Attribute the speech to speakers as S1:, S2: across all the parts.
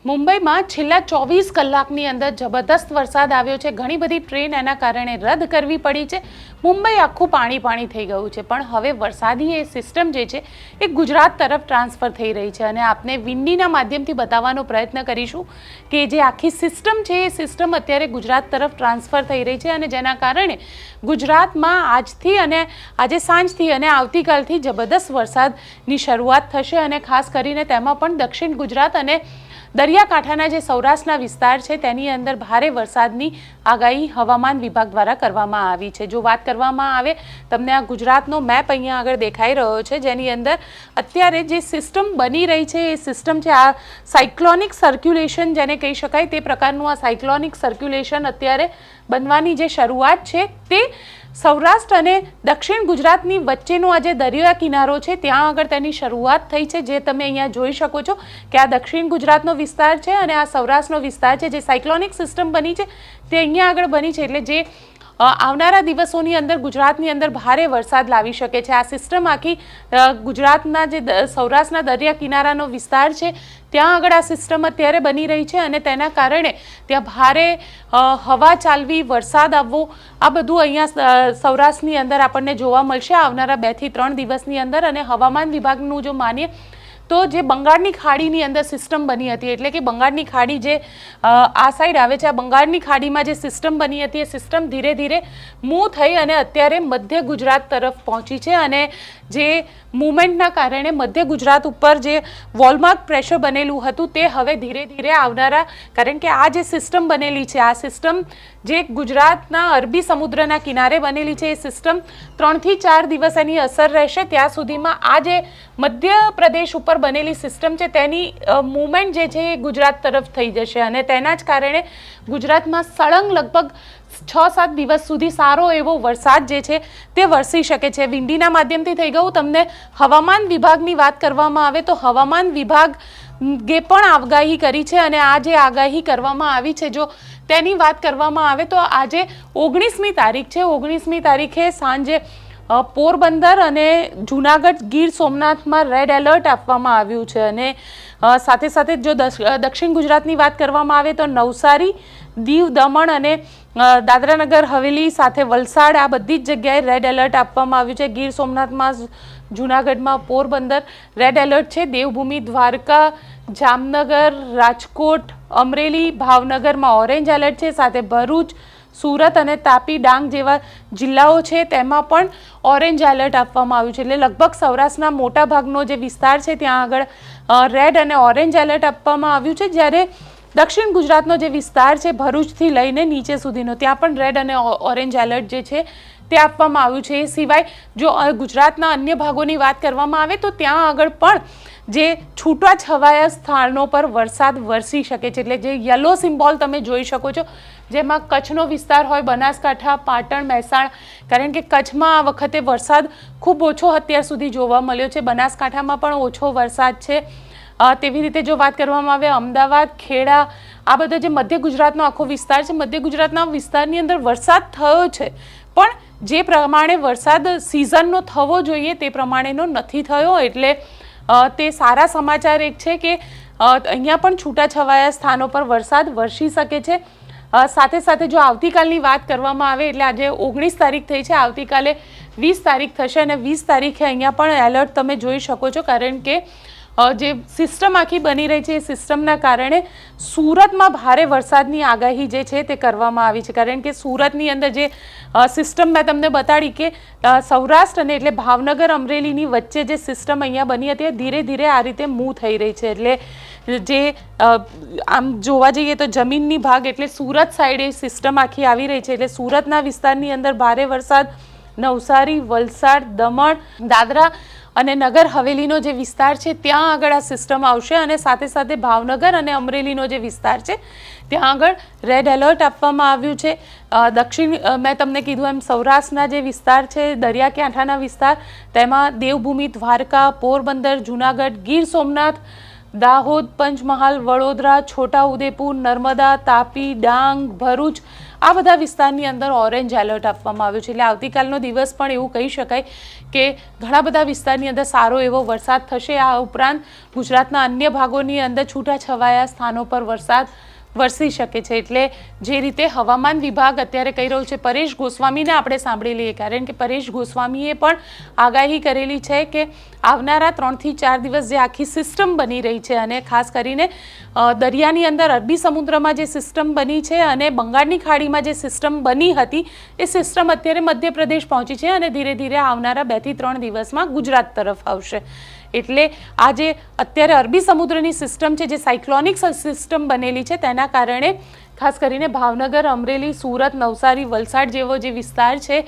S1: મુંબઈમાં છેલ્લા 24 કલાકની અંદર જબરદસ્ત વરસાદ આવ્યો છે। ઘણી બધી ટ્રેન એના કારણે રદ કરવી પડી છે। મુંબઈ આખું પાણી થઈ ગયું છે। પણ હવે વરસાદી એ સિસ્ટમ જે છે એ ગુજરાત તરફ ટ્રાન્સફર થઈ રહી છે અને આપને વિંડીના માધ્યમથી બતાવવાનો પ્રયત્ન કરીશું કે જે આખી સિસ્ટમ છે એ સિસ્ટમ અત્યારે ગુજરાત તરફ ટ્રાન્સફર થઈ રહી છે અને જેના કારણે ગુજરાતમાં આજથી અને આજે સાંજથી અને આવતીકાલથી જબરદસ્ત વરસાદની શરૂઆત થશે અને ખાસ કરીને તેમાં પણ દક્ષિણ ગુજરાત અને દરિયાકાંઠાના જે સૌરાષ્ટ્રના વિસ્તાર છે તેની અંદર ભારે વરસાદની આગાહી હવામાન વિભાગ દ્વારા કરવામાં આવી છે। જો વાત કરવામાં આવે, તમને આ ગુજરાતનો મેપ અહીંયા આગળ દેખાઈ રહ્યો છે જેની અંદર અત્યારે જે સિસ્ટમ બની રહી છે એ સિસ્ટમ છે આ સાયક્લોનિક સર્ક્યુલેશન જેને કહી શકાય તે પ્રકારનું આ સાયક્લોનિક સર્ક્યુલેશન અત્યારે બનવાની જે શરૂઆત છે તે સૌરાષ્ટ્ર અને દક્ષિણ ગુજરાતની વચ્ચેનો આ જે દરિયા કિનારો છે ત્યાં આગળ તેની શરૂઆત થઈ છે। જે તમે અહીંયા જોઈ શકો છો કે આ દક્ષિણ ગુજરાતનો વિસ્તાર છે અને આ સૌરાષ્ટ્રનો વિસ્તાર છે। જે સાયક્લોનિક સિસ્ટમ બની છે તે અહીંયા આગળ બની છે એટલે જે આવનારા દિવસોની અંદર ગુજરાતની અંદર ભારે વરસાદ લાવી શકે છે। આ સિસ્ટમ આખી ગુજરાતના જે સૌરાષ્ટ્રના દરિયા કિનારાનો વિસ્તાર છે ત્યાં આગળ આ સિસ્ટમ અત્યારે બની રહી છે અને તેના કારણે ત્યાં ભારે હવા ચાલવી, વરસાદ આવવો આ બધું અહીંયા સૌરાષ્ટ્રની અંદર આપણને જોવા મળશે આવનારા 2 થી 3 દિવસની અંદર। અને હવામાન વિભાગનું જો માનીએ તો જે બંગાળની ખાડીની અંદર સિસ્ટમ બની હતી એટલે કે બંગાળની ખાડી જે આ સાઈડ આવે છે, આ બંગાળની ખાડીમાં જે સિસ્ટમ બની હતી એ સિસ્ટમ ધીરે ધીરે મૂવ થઈ અને અત્યારે મધ્ય ગુજરાત તરફ પહોંચી છે અને જે મૂવમેન્ટના કારણે મધ્ય ગુજરાત ઉપર જે વોલમાર્ક પ્રેશર બનેલું હતું તે હવે ધીરે ધીરે આવનારા, કારણ કે આ જે સિસ્ટમ બનેલી છે આ સિસ્ટમ જે ગુજરાતના અરબી સમુદ્રના કિનારે બનેલી છે એ સિસ્ટમ 3 થી 4 દિવસ એની અસર રહેશે। ત્યાં સુધીમાં આ જે મધ્ય પ્રદેશ ઉપર બનેલી સિસ્ટમ છે તેની મૂવમેન્ટ જે છે એ ગુજરાત તરફ થઈ જશે અને તેના જ કારણે ગુજરાતમાં સળંગ લગભગ 6-7 દિવસ સુધી સારો એવો વરસાદ જે છે તે વરસી શકે છે। વિંડીના માધ્યમથી થઈ ગયું। તમને હવામાન વિભાગની વાત કરવામાં આવે તો હવામાન વિભાગે પણ આગાહી કરી છે અને આ જે આગાહી કરવામાં આવી છે જો તેની વાત કરવામાં આવે તો આજે 19મી તારીખ છે। 19મી તારીખે સાંજે પોરબંદર અને જૂનાગઢ, ગીર સોમનાથમાં રેડ એલર્ટ આપવામાં આવ્યું છે અને સાથે સાથે જો દક્ષિણ ગુજરાતની વાત કરવામાં આવે તો નવસારી, દીવ, દમણ અને દાદરાનગર હવેલી સાથે વલસાડ આ બધી જ જગ્યાએ રેડ એલર્ટ આપવામાં આવ્યું છે। ગીર સોમનાથમાં, જૂનાગઢમાં, પોરબંદર રેડ એલર્ટ છે। દેવભૂમિ, દ્વારકા, જામનગર, રાજકોટ, અમરેલી, ભાવનગરમાં ઓરેન્જ એલર્ટ છે। સાથે ભરૂચ, સુરત અને તાપી, ડાંગ જેવા જિલ્લાઓ છે તેમાં પણ ઓરેન્જ એલર્ટ આપવામાં આવ્યું છે। એટલે લગભગ સૌરાષ્ટ્રના મોટા ભાગનો જે વિસ્તાર છે ત્યાં આગળ રેડ અને ઓરેન્જ એલર્ટ આપવામાં આવ્યું છે, જ્યારે દક્ષિણ ગુજરાતનો જે વિસ્તાર છે ભરૂચથી લઈને નીચે સુધીનો ત્યાં પણ રેડ અને ઓરેન્જ એલર્ટ જે છે તે આપવામાં આવ્યું છે। એ સિવાય જો ગુજરાતના અન્ય ભાગોની વાત કરવામાં આવે તો ત્યાં આગળ પણ જે છૂટાછવાયા સ્થાનો પર વરસાદ વરસી શકે છે। એટલે જે યલો સિમ્બોલ તમે જોઈ શકો છો જેમાં કચ્છનો વિસ્તાર હોય, બનાસકાંઠા, પાટણ, મહેસાણા, કારણ કે કચ્છમાં આ વખતે વરસાદ ખૂબ ઓછો અત્યાર સુધી જોવા મળ્યો છે, બનાસકાંઠામાં પણ ઓછો વરસાદ છે। તેવી રીતે જો વાત કરવામાં આવે અમદાવાદ, ખેડા આ બધો જે મધ્ય ગુજરાતનો આખો વિસ્તાર છે, મધ્ય ગુજરાતના વિસ્તારની અંદર વરસાદ થયો છે પણ જે પ્રમાણે વરસાદ સિઝનનો થવો જોઈએ તે પ્રમાણેનો નથી થયો। એટલે તે સારા સમાચાર એક છે કે અહીંયા પણ છૂટાછવાયા સ્થાનો પર વરસાદ વરસી શકે છે। સાથે સાથે જો આવતીકાલની વાત કરવામાં આવે એટલે આજે 19 તારીખ થઈ છે, આવતીકાલે 20 તારીખ થશે અને 20 તારીખે અહીંયા પણ એલર્ટ તમે જોઈ શકો છો કારણ કે જે સિસ્ટમ આખી બની રહી છે એ સિસ્ટમના કારણે સુરતમાં ભારે વરસાદની આગાહી જે છે તે કરવામાં આવી છે કારણ કે સુરતની અંદર જે સિસ્ટમ મેં તમને બતાડી કે સૌરાષ્ટ્ર અને એટલે ભાવનગર, અમરેલીની વચ્ચે જે સિસ્ટમ અહીંયા બની હતી ધીરે ધીરે આ રીતે મૂવ થઈ રહી છે। એટલે જે આમ જોવા જઈએ તો જમીનની ભાગ એટલે સુરત સાઈડે સિસ્ટમ આખી આવી રહી છે એટલે સુરતના વિસ્તારની અંદર ભારે વરસાદ, નવસારી, વલસાડ, દમણ, દાદરા અને નગર હવેલીનો જે વિસ્તાર છે ત્યાં આગળ આ સિસ્ટમ આવશે અને સાથે સાથે ભાવનગર અને અમરેલીનો જે વિસ્તાર છે ત્યાં આગળ રેડ એલર્ટ આપવામાં આવ્યું છે। દક્ષિણ મેં તમને કીધું એમ સૌરાષ્ટ્રના જે વિસ્તાર છે દરિયાકાંઠાના વિસ્તાર તેમાં દેવભૂમિ, દ્વારકા, પોરબંદર, જૂનાગઢ, ગીર સોમનાથ, દાહોદ, પંચમહાલ, વડોદરા, છોટાઉદેપુર, નર્મદા, તાપી, ડાંગ, ભરૂચ આ બધા વિસ્તારની અંદર ઓરેન્જ એલર્ટ આપવામાં આવ્યું છે. એટલે આવતીકાલનો દિવસ પણ એવું કહી શકાય કે ઘણા બધા વિસ્તારની અંદર સારો એવો વરસાદ થશે. આ ઉપરાંત ગુજરાતના અન્ય ભાગોની અંદર છૂટાછવાયા સ્થાનો પર વરસાદ વરસી શકે છે. એટલે જે રીતે હવામાન વિભાગ અત્યારે કહી રહ્યું છે, પરેશ ગોસ્વામીને આપણે સાંભળી લઈએ, કારણ કે પરેશ ગોસ્વામીએ પણ આગાહી કરેલી છે કે આવનારા 3 થી 4 દિવસ જે આખી સિસ્ટમ બની રહી છે, અને ખાસ કરીને દરિયાની અંદર અરબી સમુદ્રમાં જે સિસ્ટમ બની છે અને બંગાળની ખાડીમાં જે સિસ્ટમ બની હતી, એ સિસ્ટમ અત્યારે મધ્યપ્રદેશ પહોંચી છે અને ધીરે ધીરે આવનારા 2 થી 3 દિવસમાં ગુજરાત તરફ આવશે. એટલે આ જે અત્યારે અરબી સમુદ્રની સિસ્ટમ છે, જે સાયક્લોનિક સિસ્ટમ બનેલી છે, તેના કારણે ખાસ કરીને ભાવનગર, અમરેલી, સુરત, નવસારી, વલસાડ જેવો જે વિસ્તાર છે,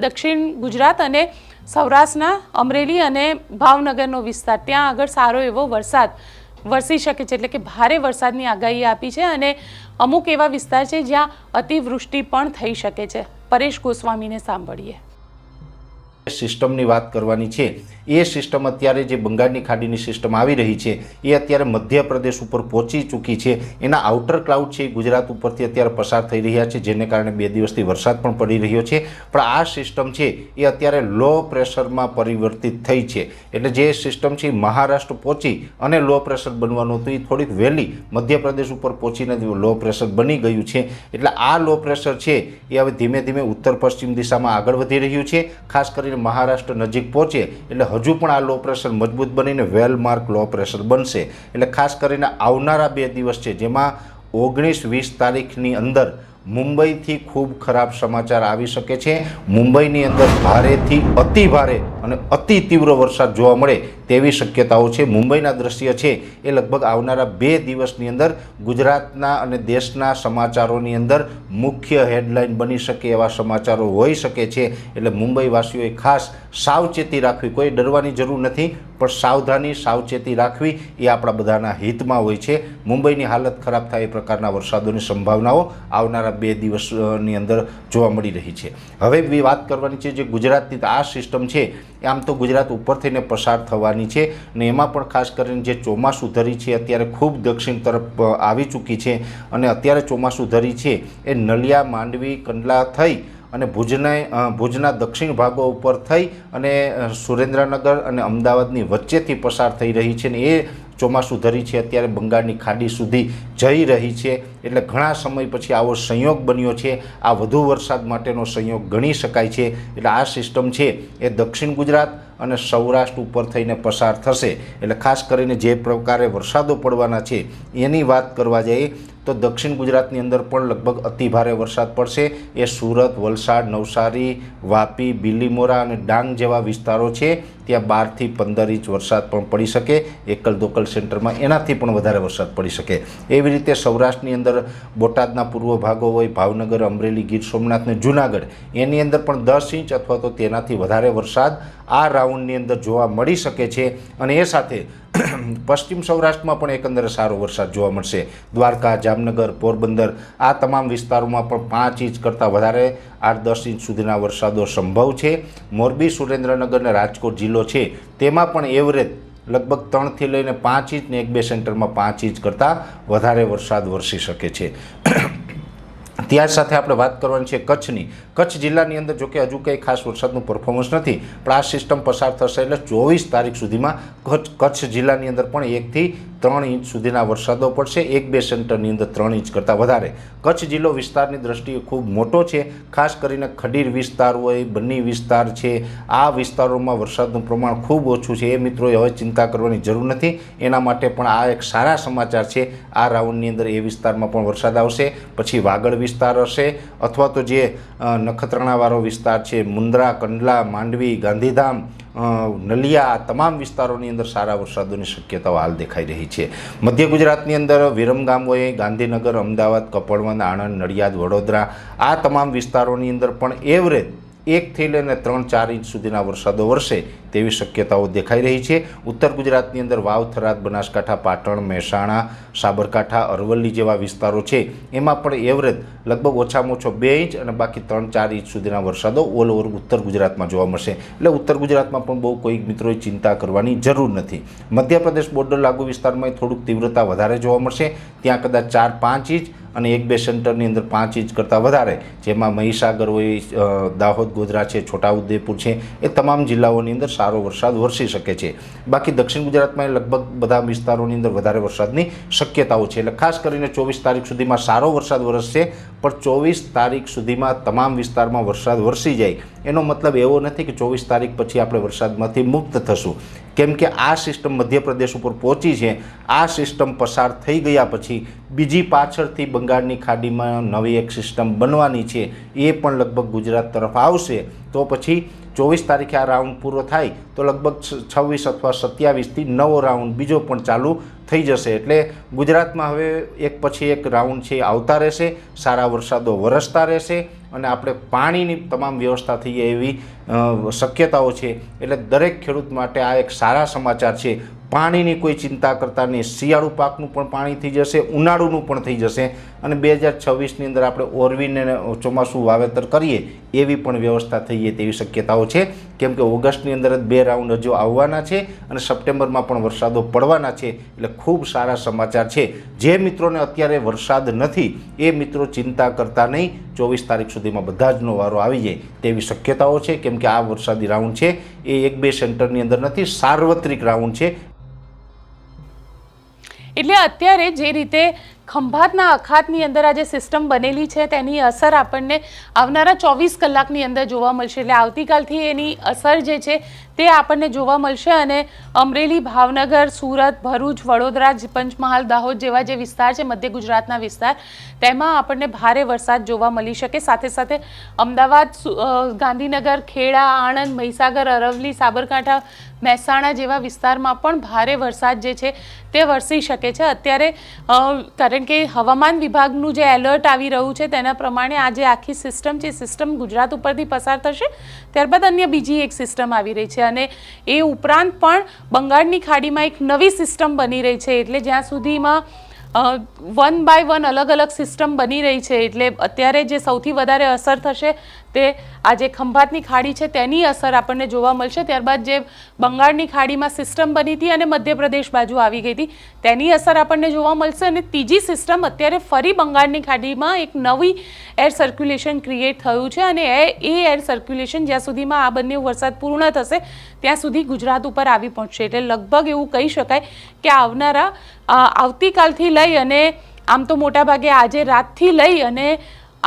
S1: દક્ષિણ ગુજરાત અને સૌરાષ્ટ્રના અમરેલી અને ભાવનગરનો વિસ્તાર, ત્યાં આગળ સારો એવો વરસાદ વરસી શકે છે. એટલે કે ભારે વરસાદની આગાહી આપી છે અને અમુક એવા વિસ્તાર છે જ્યાં અતિવૃષ્ટિ પણ થઈ શકે છે. પરેશ ગોસ્વામીને સાંભળીએ.
S2: સિસ્ટમની વાત કરવાની છે. એ સિસ્ટમ અત્યારે જે બંગાળની ખાડીની સિસ્ટમ આવી રહી છે, એ અત્યારે મધ્યપ્રદેશ ઉપર પહોંચી ચૂકી છે. એના આઉટર ક્લાઉડ છે એ ગુજરાત ઉપરથી અત્યારે પસાર થઈ રહ્યા છે, જેને કારણે 2 દિવસથી વરસાદ પણ પડી રહ્યો છે. પણ આ સિસ્ટમ છે એ અત્યારે લો પ્રેશરમાં પરિવર્તિત થઈ છે. એટલે જે સિસ્ટમ છે એ મહારાષ્ટ્ર પહોંચી અને લો પ્રેશર બનવાનું હતું, એ થોડીક વહેલી મધ્યપ્રદેશ ઉપર પહોંચીને લો પ્રેશર બની ગયું છે. એટલે આ લો પ્રેશર છે એ હવે ધીમે ધીમે ઉત્તર પશ્ચિમ દિશામાં આગળ વધી રહ્યું છે. ખાસ કરીને મહારાષ્ટ્ર નજીક પહોંચે એટલે હજુ પણ આ લો પ્રેશર મજબૂત બનીને વેલમાર્ક લો પ્રેશર બનશે. એટલે ખાસ કરીને આવનારા 2 દિવસ છે, જેમાં 19-20 તારીખની અંદર મુંબઈથી ખૂબ ખરાબ સમાચાર આવી શકે છે. મુંબઈની અંદર ભારેથી અતિ ભારે અને અતિ તીવ્ર વરસાદ જોવા મળે તેવી શક્યતાઓ છે. મુંબઈના દ્રશ્ય છે એ લગભગ આવનારા 2 દિવસની અંદર ગુજરાતના અને દેશના સમાચારોની અંદર મુખ્ય હેડલાઇન બની શકે એવા સમાચારો હોઈ શકે છે. એટલે મુંબઈવાસીઓએ ખાસ સાવચેતી રાખવી. કોઈ ડરવાની જરૂર નથી, પણ સાવધાની, સાવચેતી રાખવી એ આપણા બધાના હિતમાં હોય છે. મુંબઈની હાલત ખરાબ થાય એ પ્રકારના વરસાદોની સંભાવનાઓ આવનારા 2 દિવસની અંદર જોવા મળી રહી છે. હવે વાત કરવાની છે જે ગુજરાતની આ સિસ્ટમ છે, આમ તો ગુજરાત ઉપર થઈને પસાર થવાની છે, અને એમાં પણ ખાસ કરીને જે ચોમાસું ધરી છે અત્યારે ખૂબ દક્ષિણ તરફ આવી ચૂકી છે. અને અત્યારે ચોમાસું ધરી છે એ નલિયા, માંડવી, કંડલા થઈ અને ભુજના દક્ષિણ ભાગો ઉપર થઈ અને સુરેન્દ્રનગર અને અમદાવાદની વચ્ચેથી પસાર થઈ રહી છે. ને એ ચોમાસું ધરી છે અત્યારે બંગાળની ખાડી સુધી જઈ રહી છે. એટલે ઘણા સમય પછી આવો સંયોગ બન્યો છે. આ વધુ વરસાદ માટેનો સંયોગ ગણી શકાય છે. એટલે આ સિસ્ટમ છે એ દક્ષિણ ગુજરાત અને સૌરાષ્ટ્ર ઉપર થઈને પસાર થશે. એટલે ખાસ કરીને જે પ્રકારે વરસાદો પડવાના છે એની વાત કરવા જઈએ તો દક્ષિણ ગુજરાતની અંદર પણ લગભગ અતિ ભારે વરસાદ પડશે. એ સુરત, વલસાડ, નવસારી, વાપી, બિલીમોરા અને ડાંગ જેવા વિસ્તારો છે, ત્યાં 12 થી 15 ઇંચ વરસાદ પણ પડી શકે. એકલ દોકલ સેન્ટરમાં એનાથી પણ વધારે વરસાદ પડી શકે. એવી રીતે સૌરાષ્ટ્રની અંદર બોટાદના પૂર્વ ભાગો હોય, ભાવનગર, અમરેલી, ગીર સોમનાથ ને જૂનાગઢ, એની અંદર પણ 10 ઇંચ અથવા તો તેનાથી વધારે વરસાદ આ રાઉન્ડની અંદર જોવા મળી શકે છે. અને એ સાથે પશ્ચિમ સૌરાષ્ટ્રમાં પણ એકંદરે સારો વરસાદ જોવા મળશે. દ્વારકા, જામનગર, પોરબંદર આ તમામ વિસ્તારોમાં પણ 5 ઇંચ કરતાં વધારે 8-10 ઇંચ સુધીના વરસાદો સંભવ છે. મોરબી, સુરેન્દ્રનગર અને રાજકોટ જિલ્લો છે તેમાં પણ એવરેજ લગભગ 3 થી લઈને 5 ઇંચ ને 1-2 સેન્ટરમાં 5 ઇંચ કરતાં વધારે વરસાદ વરસી શકે છે. ત્યાર સાથે આપણે વાત કરવાની છે કચ્છની. કચ્છ જિલ્લાની અંદર જોકે હજુ કંઈ ખાસ વરસાદનું પરફોર્મન્સ નથી, પણ આ સિસ્ટમ પસાર થશે એટલે 24 તારીખ સુધીમાં કચ્છ જિલ્લાની અંદર પણ 1 થી 3 ઇંચ સુધીના વરસાદો પડશે. 1-2 સેન્ટરની અંદર 3 ઇંચ કરતાં વધારે. કચ્છ જિલ્લો વિસ્તારની દ્રષ્ટિએ ખૂબ મોટો છે. ખાસ કરીને ખડીર વિસ્તાર હોય, બન્ની વિસ્તાર છે, આ વિસ્તારોમાં વરસાદનું પ્રમાણ ખૂબ ઓછું છે. એ મિત્રોએ હવે ચિંતા કરવાની જરૂર નથી. એના માટે પણ આ એક સારા સમાચાર છે. આ રાઉન્ડની અંદર એ વિસ્તારમાં પણ વરસાદ આવશે. પછી વાગડ વિસ્તાર હશે, અથવા તો જે નખત્રાણાવાળો વિસ્તાર છે, મુન્દ્રા, કંડલા, માંડવી, ગાંધીધામ, નલિયા, તમામ વિસ્તારોની અંદર સારા વરસાદોની શક્યતાઓ હાલ દેખાઈ રહી છે. મધ્ય ગુજરાતની અંદર વિરમગામ હોય, ગાંધીનગર, અમદાવાદ, કપડવંજ, આણંદ, નડિયાદ, વડોદરા આ તમામ વિસ્તારોની અંદર પણ એવરેજ 1 થી લઈને 3-4 ઇંચ સુધીના વરસાદો વરસે તેવી શક્યતાઓ દેખાઈ રહી છે. ઉત્તર ગુજરાતની અંદર વાવ, થરાદ, બનાસકાંઠા, પાટણ, મહેસાણા, સાબરકાંઠા, અરવલ્લી જેવા વિસ્તારો છે એમાં પણ એવરેજ લગભગ ઓછામાં ઓછો 2 ઇંચ અને બાકી 3-4 ઇંચ સુધીના વરસાદો ઓલ ઓવર ઉત્તર ગુજરાતમાં જોવા મળશે. એટલે ઉત્તર ગુજરાતમાં પણ બહુ કોઈ મિત્રોએ ચિંતા કરવાની જરૂર નથી. મધ્યપ્રદેશ બોર્ડર લાગુ વિસ્તારમાં થોડુંક તીવ્રતા વધારે જોવા મળશે. ત્યાં કદાચ 4-5 ઇંચ અને 1-2 સેન્ટરની અંદર 5 ઇંચ કરતાં વધારે, જેમાં મહીસાગર હોય, દાહોદ, ગોધરા છે, છોટાઉદેપુર છે, એ તમામ જિલ્લાઓની અંદર સારો વરસાદ વરસી શકે છે. બાકી દક્ષિણ ગુજરાતમાં લગભગ બધા વિસ્તારોની અંદર વધારે વરસાદની શક્યતાઓ છે. એટલે ખાસ કરીને 24 તારીખ સુધીમાં સારો વરસાદ વરસશે, પણ 24 તારીખ સુધીમાં તમામ વિસ્તારમાં વરસાદ વરસી જાય એનો મતલબ એવો નથી કે 24 તારીખ પછી આપણે વરસાદમાંથી મુક્ત થશું. કેમ કે આ સિસ્ટમ મધ્યપ્રદેશ ઉપર પહોંચી છે. આ સિસ્ટમ પસાર થઈ ગયા પછી બીજી પાછળથી બંગાળની ખાડીમાં નવી એક સિસ્ટમ બનવાની છે, એ પણ લગભગ ગુજરાત તરફ આવશે. તો પછી 24 તારીખે આ રાઉન્ડ પૂરો થાય તો લગભગ 26 અથવા 27થી નવો રાઉન્ડ બીજો પણ ચાલુ થઈ જશે. એટલે ગુજરાતમાં હવે એક પછી એક રાઉન્ડ છે આવતા રહેશે, સારા વરસાદો વરસતા રહેશે અને આપણે પાણીની તમામ વ્યવસ્થા થઈ જાય એવી શક્યતાઓ છે. એટલે દરેક ખેડૂત માટે આ એક સારા સમાચાર છે. પાણીની કોઈ ચિંતા કરતા નહીં. શિયાળુ પાકનું પણ પાણી થઈ જશે, ઉનાળુનું પણ થઈ જશે અને 2026ની અંદર આપણે ઓરવીને ચોમાસું વાવેતર કરીએ એવી પણ વ્યવસ્થા થઈ જાય તેવી શક્યતાઓ છે. કેમ કે ઓગસ્ટની અંદર જ 2 રાઉન્ડ હજુ આવવાના છે અને સપ્ટેમ્બરમાં પણ વરસાદો પડવાના છે. એટલે ખૂબ સારા સમાચાર છે. જે મિત્રોને અત્યારે વરસાદ નથી એ મિત્રો ચિંતા કરતા નહીં. 24 તારીખ સુધીમાં બધા જનો વારો આવી જાય તેવી શક્યતાઓ છે. કેમ કે આ વરસાદી રાઉન્ડ છે એ 1-2 સેન્ટરની અંદર નથી, સાર્વત્રિક રાઉન્ડ છે.
S1: એટલે અત્યારે જે રીતે ખંભાતના અખાતની અંદર આ જે સિસ્ટમ બનેલી છે તેની અસર આપણને આવનારા 24 કલાકની અંદર જોવા મળશે. એટલે આવતીકાલથી એની અસર જે છે તે આપણને જોવા મળશે અને અમરેલી, ભાવનગર, સુરત, ભરૂચ, વડોદરા, પંચમહાલ, દાહોદ જેવા જે વિસ્તાર છે મધ્ય ગુજરાતના વિસ્તાર, તેમાં આપણને ભારે વરસાદ જોવા મળી શકે. સાથે સાથે અમદાવાદ, ગાંધીનગર, ખેડા, આણંદ, મહીસાગર, અરવલ્લી, સાબરકાંઠા, મહેસાણા જેવા વિસ્તારમાં પણ ભારે વરસાદ જે છે તે વરસી શકે છે. અત્યારે કારણ કે હવામાન વિભાગનું જે એલર્ટ આવી રહ્યું છે તેના પ્રમાણે આ જે આખી સિસ્ટમ છે, સિસ્ટમ ગુજરાત ઉપરથી પસાર થશે, ત્યારબાદ અન્ય બીજી એક સિસ્ટમ આવી રહી છે અને એ ઉપરાંત પણ બંગાળની ખાડીમાં એક નવી સિસ્ટમ બની રહી છે. એટલે જ્યાં સુધીમાં 1 બાય 1 અલગ અલગ સિસ્ટમ બની રહી છે. એટલે અત્યારે જે સૌથી વધારે અસર થશે તે આ જે ખંભાતની ખાડી છે તેની અસર આપણને જોવા મળશે. ત્યારબાદ જે બંગાળની ખાડીમાં સિસ્ટમ બની હતી અને મધ્યપ્રદેશ બાજુ આવી ગઈ હતી તેની અસર આપણને જોવા મળશે. અને ત્રીજી સિસ્ટમ અત્યારે ફરી બંગાળની ખાડીમાં એક નવી એર સર્ક્યુલેશન ક્રિએટ થયું છે અને એ એર સર્ક્યુલેશન જ્યાં સુધીમાં આ બંને વરસાદ પૂર્ણ થશે ત્યાં સુધી ગુજરાત ઉપર આવી પહોંચશે. એટલે લગભગ એવું કહી શકાય કે આવતીકાલથી લઈ અને આમ તો મોટાભાગે આજે રાતથી લઈ અને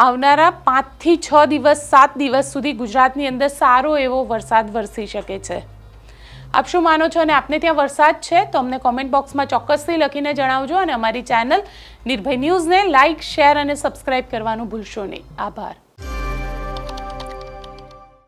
S1: આવનારા 5 થી 6 દિવસ 7 દિવસ સુધી ગુજરાતની અંદર સારો એવો વરસાદ વરસી શકે છે. આપ શું માનો છો અને આપને ત્યાં વરસાદ છે તો અમને કોમેન્ટ બોક્સમાં ચોક્કસથી લખીને જણાવજો અને અમારી ચેનલ નિર્ભય ન્યૂઝને લાઇક, શેર અને સબસ્ક્રાઇબ કરવાનું ભૂલશો નહીં. આભાર.